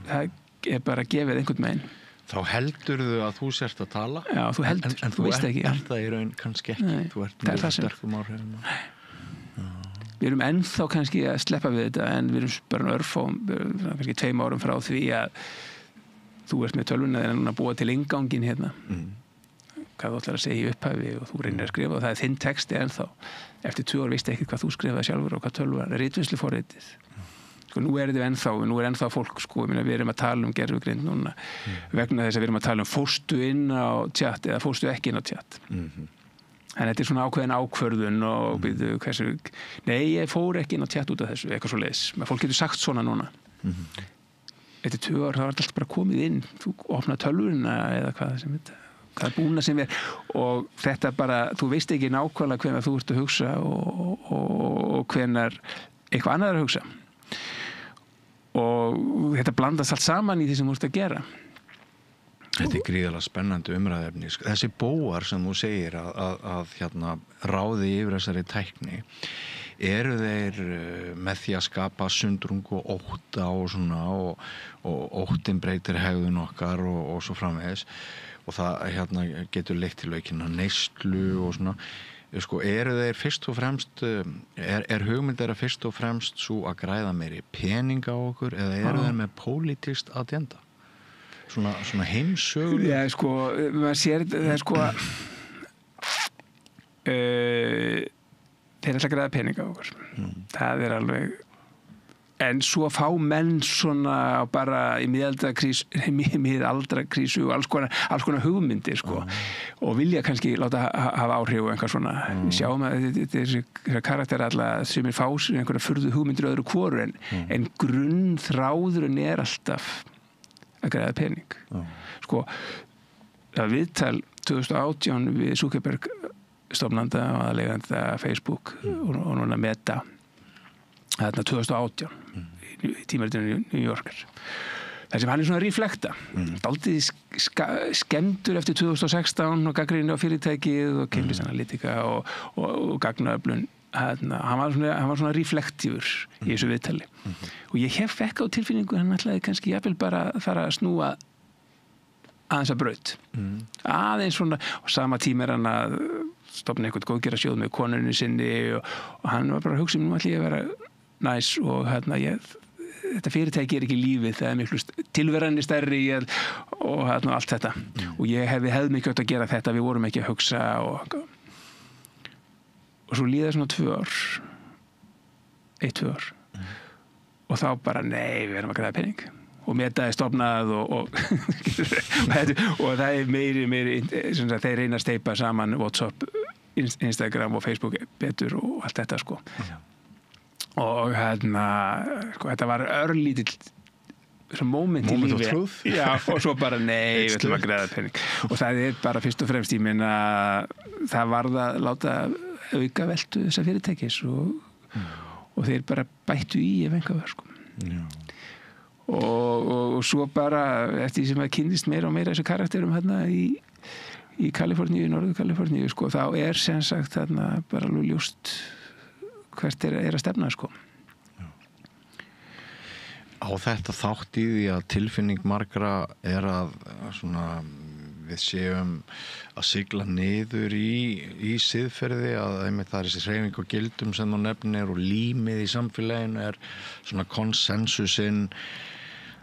það er bara gefið einhvern megin þá heldurðu að þú sért að tala já, þú heldur, en þú veist ekki en það í raun kannski ekki Nei, þú ert mjög sterkum áhrifum við erum ennþá kannski að sleppa við þetta en við erum bara örfám kannski 2 árum frá því að þú ert með tölvuna þegar núna búa til inngangin hérna hvað þú ætlar að segja í upphafi og þú reynir að skrifa og það er þinn texti ennþá eftir 2 ár veistu ekki hvað þú skrifaði sjálfur og hvað tölva ritvinnsluforritið sko sko, nú er ennþá fólk, sko, við erum að tala um gervigreind núna vegna þess að við erum að tala um fórstu inn á chat eða fórstu ekki inn á chat. En þetta er svona ákveðin ákvörðun og byrju, hversu, nei, ég fór ekki inn á chat út af þessu, eitthvað svo leiðis. Fólk getur sagt svona núna. Eftir 2 ár, það var alltaf bara komið inn, þú opnaði tölvuna eða hvað búna sem og þetta bara, þú veist ekki nákvæmlega hvenær þú ert að hugsa og hvenær eitthvað annað er að hugsa. Og þetta blandast allt saman í því sem þú ert að gera. Þetta er gríðarlega spennandi umræðefni. Þessi bóar sem þú segir að hérna ráði yfir þessari tækni, eru þeir með því að skapa sundrung og ótta og svona og óttin breytir hegðun okkar og svo framvegis og það hérna getur leitt til aukinna neyslu og svona. Sko, eru þeir fyrst og fremst hugmynd þeirra fyrst og fremst svo að græða meiri peninga á okkur eða eru þeir með pólitískt agenda? Svona heimsögulega? Já, sko, maður sér það er sko þeir ætla að græða peninga á okkur. Það er alveg en svo fá menn svona bara í miðaldra krísu og alls konar hugmyndir sko og vilja kannski láta hafa áhrif og einhver svona við sjáum að þessi karakter alla sem fá sér einhverja furðu hugmyndir öðru hvoru en grunnþráðurinn er alltaf að græða pening sko það viðtal 2018 við Zuckerberg stofnanda og aðaleiganda Facebook og núna Meta þarna 2018 í tímaritinu New Yorker þar sem hann er svona reflekta dálítið skemmtur eftir 2016 og gagnrýni á fyrirtækið og Cambridge Analytica og gagnaöflun hann var svona reflektífur í þessu viðtali og ég fekk á tilfinningu hann ætlaði kannski jafnvel bara fara að snúa aðeins að braut aðeins svona og sama tíma hann að stofna eitthvað góðgerðarsjóð með konunni sinni og hann var bara að hugsa nú ætla ég að vera næs og þetta fyrirtæki er ekki lífið, það er miklu tilveranni stærri og allt þetta og ég hefði mikið átt að gera þetta, við vorum ekki að hugsa og svo líða svona 2 ár 1-2 ár og þá bara nei, við erum að græða pening og Meta er stofnað og það er meiri þeir reyna að steypa saman WhatsApp, Instagram og Facebook betur og allt þetta sko og sko, þetta var örlítill moment í lífi já, og svo bara nei, við ætlum að græða pening og það er bara fyrst og fremst ég meina það varð að láta auka veltu þessa fyrirtækis og þeir bara bættu í ef einhver var sko og svo bara eftir því sem að kynnist meira og meira þessu karakterum hérna í Kaliforníu, Norður Kaliforníu sko, þá er sem sagt þarna bara alveg ljóst hvert er að stefna sko. Á þetta þátt í því að tilfinning margra er að svona, við séum að sigla niður í siðferði að það er þessi hreyfing og gildum sem þú nefnir og límið í samfélaginu er svona konsensusinn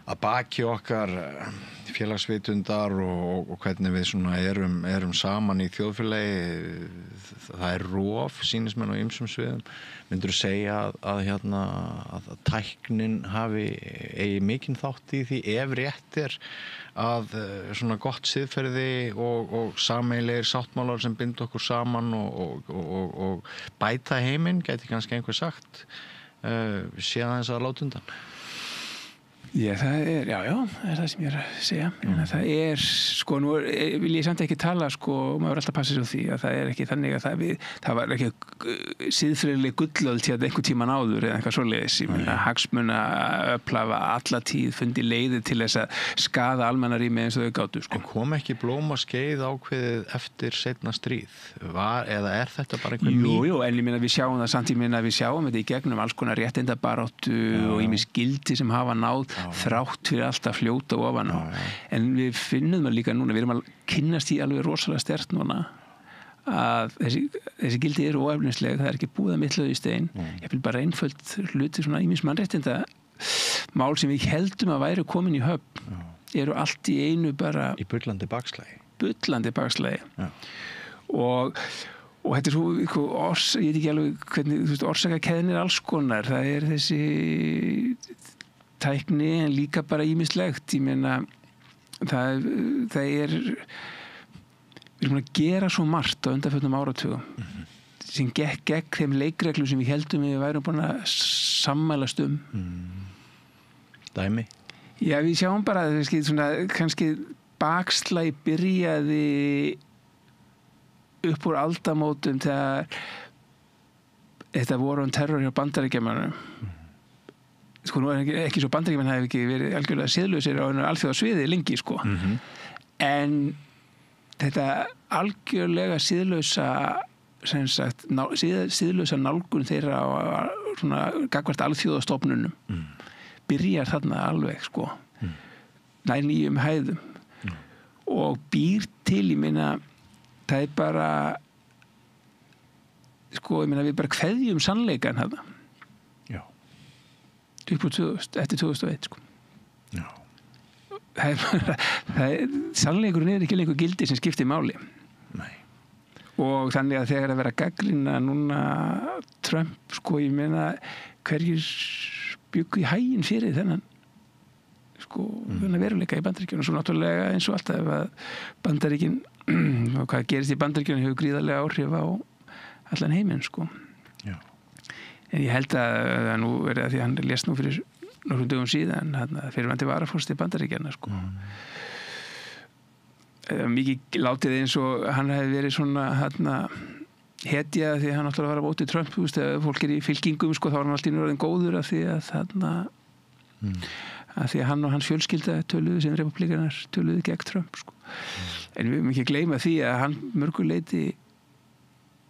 að baki okkar félagsvitundar og hvernig við svona erum saman í þjóðfélagi það er rof sýnist mér á ýmsum sviðum myndirðu segja að tæknin eigi mikinn þátt í því ef rétt er að svona gott siðferði og sameiginlegir sáttmálar sem binda okkur saman og bæta heiminn gæti kannski einhver sagt sé aðeins að láta undan það er það sem ég er að segja það er, sko, nú vil ég samt ekki tala, sko, maður alltaf passa sig á því að það er ekki þannig að það var ekki siðfræðileg gullöld hérna einhvern tímann áður eða eitthvað svoleiðis ég meina hagsmuna öflafa alla tíð fundi leiði til þess að skaða almannarými eins og þau gátu, sko. En kom ekki blómaskeið ákveðið eftir seinna stríð? Eða er þetta bara einhver mýt? Jú, en ég meina við sjáum það samt, ég meina við sjáum þetta í gegnum alls konar réttindabaráttu og ýmis gildi sem hafa náð þrátt fyrir alltaf fljóta ofan á en við finnum það líka núna við erum að kynnast í alveg rosalega sterkt núna að þessi gildi eru óefnisleg það er ekki búið að mitlaðu í stein ég vil bara einföld hluti svona ýmis mannréttinda mál sem við heldum að væri komin í höfn eru allt í einu bara í bullandi bakslagi og og þetta svo ég veit ekki alveg hvernig orsakakeðnir alls konar, það þessi tækni en líka bara ýmislegt, ég meina það við erum að gera svo margt á undanförnum áratugum sem gekk gegn þeim leikreglum sem við heldum við værum búin að sammælast Dæmi? Já, við sjáum bara kannski bakslagi byrjaði upp úr aldamótum þegar þetta voru terror hjá Bandaríkjamönnum sko nú ekki svo Bandaríkjamenn hafi ekki verið algjörlega siðlausir á alþjóðasviði lengi sko en þetta algjörlega siðlausa sem sagt siðlausa nálgun þeirra á svona gagnvart alþjóðastofnunum byrjar þarna alveg sko nær nýjum hæðum og býr til, ég meina það bara sko, ég meina við bara kveðjum sannleikan þarna Já upp úr 2000, eftir 2001 sko Já sannleikurinn ekki lengur gildi sem skiptir máli Nei og þannig að þegar að vera gagnrýna núna Trump sko, ég meina hverjir byggu í hæginn fyrir þennan sko, veruleika í Bandaríkjunum svo náttúrulega eins og alltaf að Bandaríkin og hvað gerist í Bandaríkjunum hefur gríðarlega áhrif á allan heiminn sko Já. en ég held að nú verið að því að hann lést nú fyrir nokkrum dögum síðan fyrirvændi varaforsti Bandaríkjanna sko mikið látið eins og hann hefði verið svona hetja því að hann náttúrulega var að móti Trump þú veist, ef fólk í fylkingum sko þá var hann alltaf í norðin góður af því að hann og hans fjölskylda töluðu sem republikanar töluðu gegn Trump sko. En við höfum ekki að gleyma því að hann mörguleiti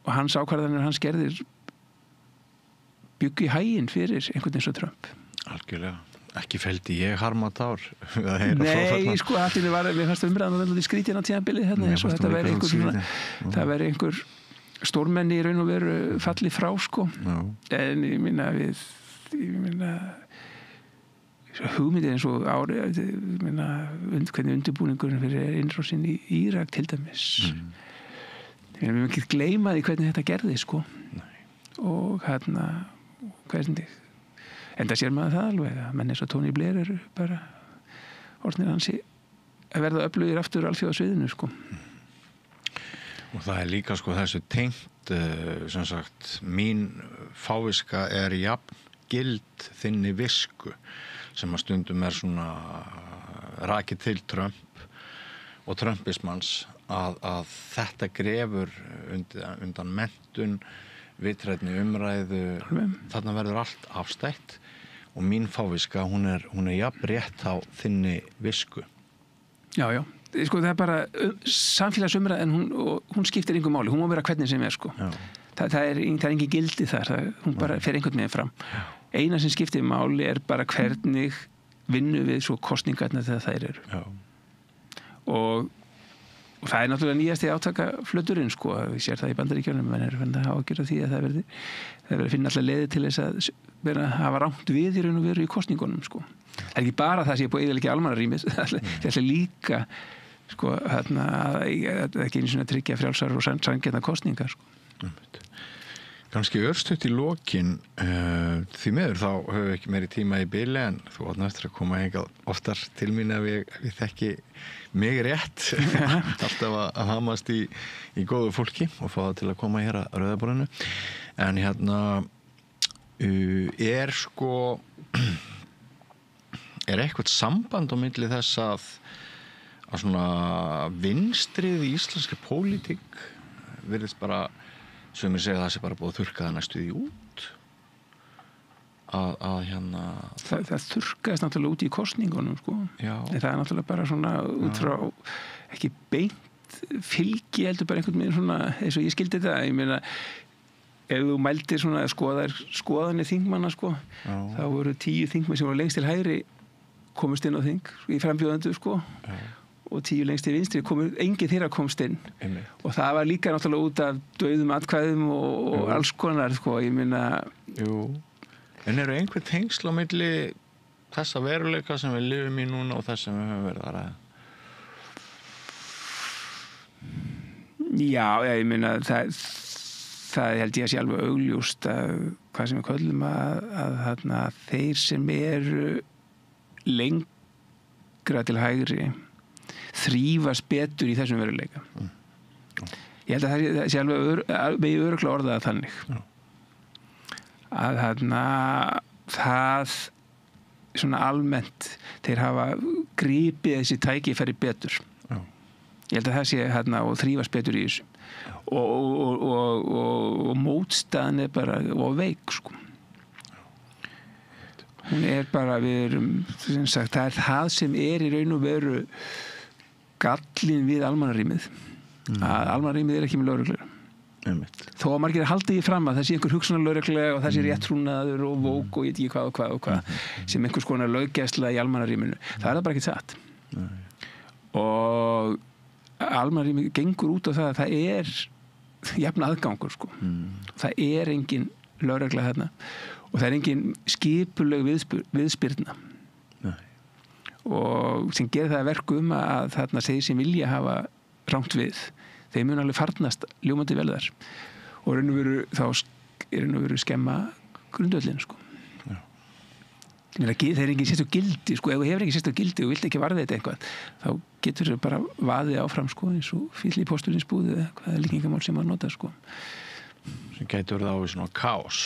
og hans ákvarðanir hans gerðir byggu í hæginn fyrir einhvern eins og Trump. Algjörlega. Ekki feldi ég harmatár. Nei, sko, allir við fannst umræðan og það skrítin á tímabilið hérna eins og þetta væri einhver svona, það væri einhver stórmenni í raun og veru falli frá sko. En ég minna hugmyndið eins og hvernig undirbúningurinn fyrir innrásin í Írak til dæmis við erum ekki gleyma því hvernig þetta gerði sko og hvernig en það sér maður það alveg að menn eins og Tony Blair eru bara orðnir hansi að verða öflugir aftur alþjóðasviðinu sko og það líka sko þessu tengt sem sagt mín fáviska jafn gild þinni visku sem að stundum svona rakið til Trump og Trumpismans að þetta grefur undan menntun, vitrænni umræðu, þarna verður allt afstætt og mín fáviska, hún jafn rétt á þinni visku. Já, sko það bara samfélagsumræð en hún skiptir engu máli, hún má vera hvernig sem sko. Það er engin gildi þar, hún bara fer einhvern veginn fram. Eina sem skiptir máli bara hvernig vinnu við svo kosningarna þegar þær eru. Já. Og það náttúrulega nýjasti átakaflöturinn sko, við sér það í Bandaríkjunum menn að hafa að gera því að það verði að finna alltaf leiði til þess að vera að hafa rangt við í raun og veru í kosningunum sko. Það er ekki bara það sem ég búið eða ekki almannarýmis, það er líka sko, ekki einu svona tryggja frjálsar og sanngjarna kosningar sko. Kannski örstutt í lokin því miður þá höfum við ekki meiri tíma í bili en þú átt eftir að koma hingað oftar til mín ef ég þekki mig rétt alltaf að hamast í góðu fólki og fá það til að koma hér að Rauðaborðinu en er eitthvað samband á milli þess að svona vinstrið í íslenskri pólitík virðist bara sem ég segja það sé bara búið að þurrka það næstu því út það þurrkaðist náttúrulega út í kosningunum sko. En það er náttúrulega bara svona út frá ekki beint fylgi heldur bara einhvern veginn svona eins og ég skildi þetta, ég meina ef þú mældir svona skoðanir þingmanna sko, þá voru 10 þingmenn sem voru lengst til hægri komist inn á þing í frambjóðendu sko og 10 lengst til vinstri enginn þeirra komst inn og það var líka náttúrulega út af dauðum atkvæðum og alls konar sko, ég meina En eru einhver tengsl á milli þessa veruleika sem við lifum í núna og þess sem við höfum verið að ræða? Já, ég meina það held ég að sé alveg augljóst að hvað sem við köllum að þeir sem eru lengra til hægri þrífast betur í þessum veruleika. Ég held að það sé alveg með örugglega orðað þannig. Að það svona almennt þeir hafa gripið þessi tækifæri betur. Ég held að það sé og þrífast betur í þessu. Og mótstaðan er bara og veik sko. Hún er bara við erum sem sagt, það er það sem er í raun og veru gallinn við almannarýmið að almannarýmið er ekki með lögreglu þó að margir haldið í fram að það sé einhver hugsunarlögregla og það sé réttrúnaður og vók og ég veit ekki hvað sem einhvers konar löggæsla í almannarýminu það er það bara ekki satt og almannarýmið gengur út á það að það er jafn aðgangur sko það er engin lögregla þarna og það er engin skipuleg viðspyrna og sem gerir það að verkum að þarna segir sem vilja hafa rangt við þeir mun alveg farnast ljómandi vel þar og raun og veru þá er raun og veru skemma grundvöllin sko þeir er engin sérstök gildi sko ef þú hefur ekki sérstök gildi og vilt ekki varða þetta eitthvað þá getur þau bara vaðið áfram sko eins og fíll í posturinsbúði eða hvaða líkingamál sem maður nota sko sem gætur það á í svona kaos.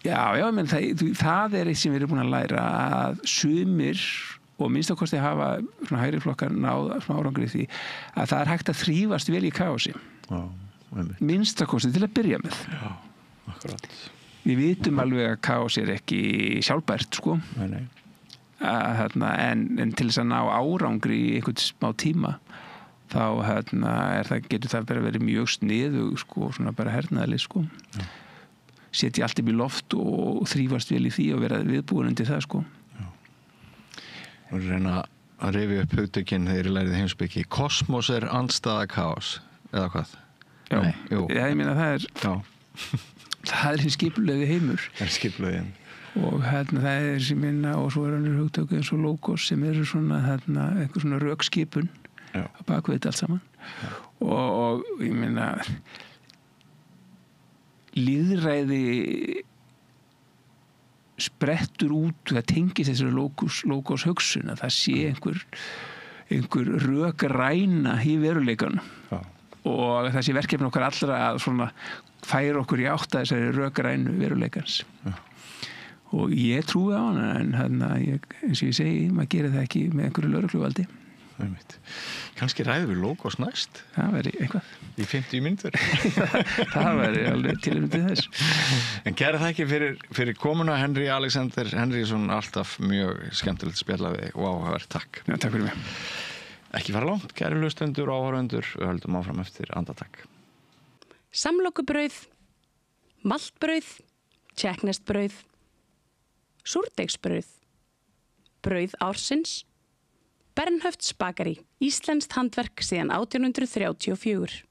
Já, menn það er eitt sem við erum búin að læra að sumir og minnst ákosti hafa svona hægri flokkar náð svona árangri því að það er hægt að þrífast vel í kaosi. Minnst ákosti til að byrja með. Já, akkurat. Við vitum alveg að kaos er ekki sjálfbært sko. Nei. En til þess að ná árangri í einhvern smá tíma þá getur það bara verið mjög sniðug sko, svona bara hernaðarlið sko. Já. Setja allt upp í loft og þrífast vel í því og vera viðbúin undir það sko. Já. Og reyna að rifja upp hugtökin þegar ég lærið heimspeki. Kosmos er andstæða kaos, eða hvað? Já, ég meina það er það er hinn skipulegi heimur. Það er skipulegi heimur. Og það er sem minna og svo er önnur hugtök eins og logos sem eru svona eitthvað svona rökskipun á bakvið þetta allt saman. Og ég meina lýðræði sprettur út það tengist þessari logos hugsun að það sé einhver rökræna í veruleikanum og það sé verkefni okkar allra að svona færa okkur í átt að þessari rökrænu veruleikans og ég trúi á hana en eins og ég segi, maður gerir það ekki með einhverju lögregluvaldi. Kannski ræðum við logos næst. Það væri eitthvað. Í 50 mínútur. Það væri alveg tilefni þess. En kæra þakki fyrir komuna Henry Alexander Henrysson, alltaf mjög skemmtilegt spjalla við þig og áhugavert. Takk. Já, takk fyrir mig. Ekki fara langt, kæri hlustendur og áhorfendur, við höldum áfram eftir andartak. Samlokubrauð, maltbrauð, tékkneskt súrdeigsbrauð, brauð ársins, Bernhöfts bakari, íslenskt handverk síðan 1834.